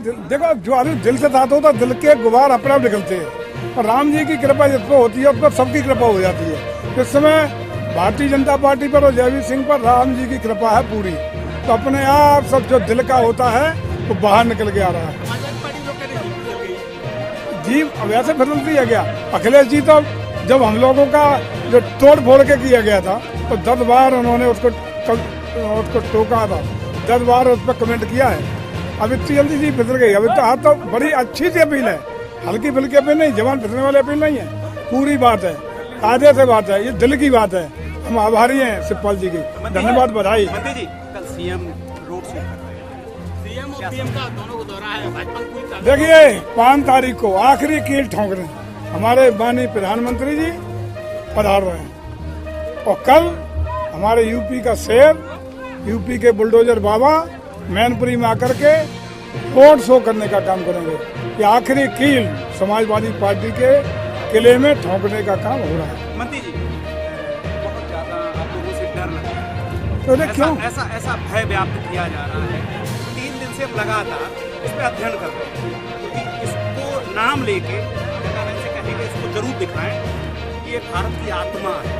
देखो जो आदमी दिल से चाहता होता दिल के गुबार अपने आप निकलते हैं, और राम जी की कृपा जिस पर होती है उस पर सबकी कृपा हो जाती है। इस समय भारतीय जनता पार्टी पर और जयवीर सिंह पर राम जी की कृपा है पूरी, तो अपने आप सब जो दिल का होता है वो तो बाहर निकल के आ रहा है। जी वैसे बदल दिया गया। अखिलेश जी तो जब हम लोगों का जो तोड़ फोड़ के किया गया था तो 10 बार उन्होंने उसको टोका था, 10 बार उस पर कमेंट किया है। अब इतनी जल्दी जी फिसल गई। अभी तो हाँ तो बड़ी अच्छी सी अपील है, हल्की फुल्की अपील नहीं, जवान फिसलने वाली अपील नहीं है, पूरी बात है, कायदे से बात है, ये दिल की बात है। हम आभारी हैं शिवपाल जी की, धन्यवाद, बधाई। जी कल सीएम रोड शो, सीएम और पीएम का दोनों को दौरा है भाजपा। देखिए 5 तारीख को आखिरी कील ठोंक रहे हैं हमारे माननीय प्रधानमंत्री जी पधार रहे हैं, और कल हमारे यूपी का शेर, यूपी के बुलडोजर बाबा मैनपुरी में आकर के रोड शो करने का काम करेंगे। ये आखिरी कील समाजवादी पार्टी के किले में ठोंकने का काम हो रहा है। मंत्री जी बहुत ज्यादा आप लोगों से डर लग रहा है, क्यों ऐसा भय व्याप्त किया जा रहा है। 3 दिन से लगातार इस पर अध्ययन कर रहे हैं, क्योंकि इसको नाम लेके से कहेंगे, इसको जरूर दिखाएं कि ये भारत की आत्मा है।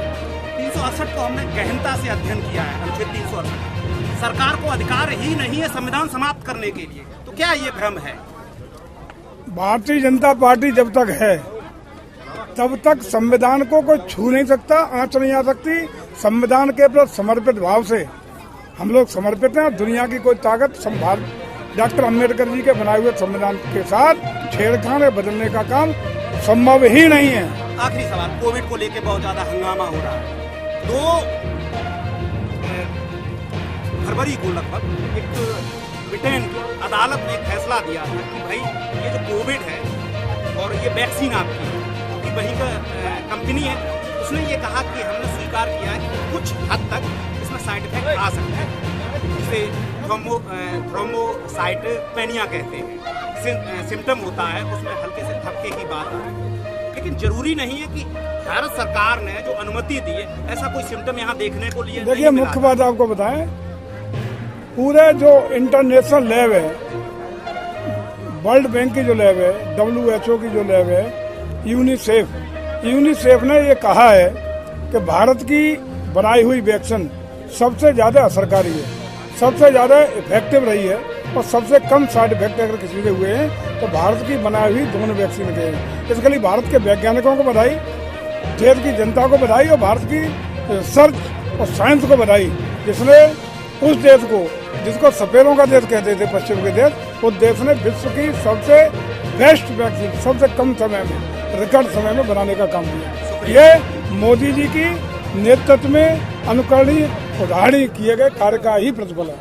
368 को हमने गहनता से अध्ययन किया है। अनुच्छेद 368 सरकार को अधिकार ही नहीं है संविधान समाप्त करने के लिए, तो क्या ये भ्रम है? भारतीय जनता पार्टी जब तक है तब तक संविधान को कोई छू नहीं सकता, आंच नहीं आ सकती। संविधान के प्रति समर्पित भाव से हम लोग समर्पित हैं। दुनिया की कोई ताकत डॉक्टर अम्बेडकर जी के बनाए हुए संविधान के साथ छेड़खानी बदलने का काम संभव ही नहीं है। आखिरी सवाल, कोविड को लेकर बहुत ज्यादा हंगामा हो रहा है। 2 फरवरी को लगभग एक ब्रिटेन की अदालत ने एक फैसला दिया था कि भाई ये जो कोविड है और ये वैक्सीन आपकी है, क्योंकि वही का कंपनी है, उसने ये कहा कि हमने स्वीकार किया है कि कुछ हद तक इसमें साइड इफेक्ट आ सकता है, जिसे थ्रोम्बोसाइटोपेनिया कहते हैं। सिम्टम होता है, उसमें हल्के से थक्के की बात है, लेकिन जरूरी नहीं है कि भारत सरकार ने जो अनुमति दी है ऐसा कोई सिम्टम यहाँ देखने को लिए। देखिए मुख्य बात आपको बताएं, पूरे जो इंटरनेशनल लैब है, वर्ल्ड बैंक की जो लैब है, WHO की जो लैब है, यूनिसेफ ने ये कहा है कि भारत की बनाई हुई वैक्सीन सबसे ज्यादा असरकारी है, सबसे ज्यादा इफेक्टिव रही है, और सबसे कम साइड इफेक्ट अगर किसी के हुए हैं तो भारत की बनाई हुई दोनों वैक्सीन के हैं। इसके लिए भारत के वैज्ञानिकों को बधाई, देश की जनता को बधाई, और भारत की रिसर्च और साइंस को बधाई, जिसने उस देश को जिसको सपेरों का देश कहते थे पश्चिम के देश, उस देश ने विश्व की सबसे बेस्ट वैक्सीन सबसे कम समय में, रिकॉर्ड समय में बनाने का काम किया। ये मोदी जी की नेतृत्व में अनुकरणीय उदाहरण किए गए कार्य का ही प्रतिफल है।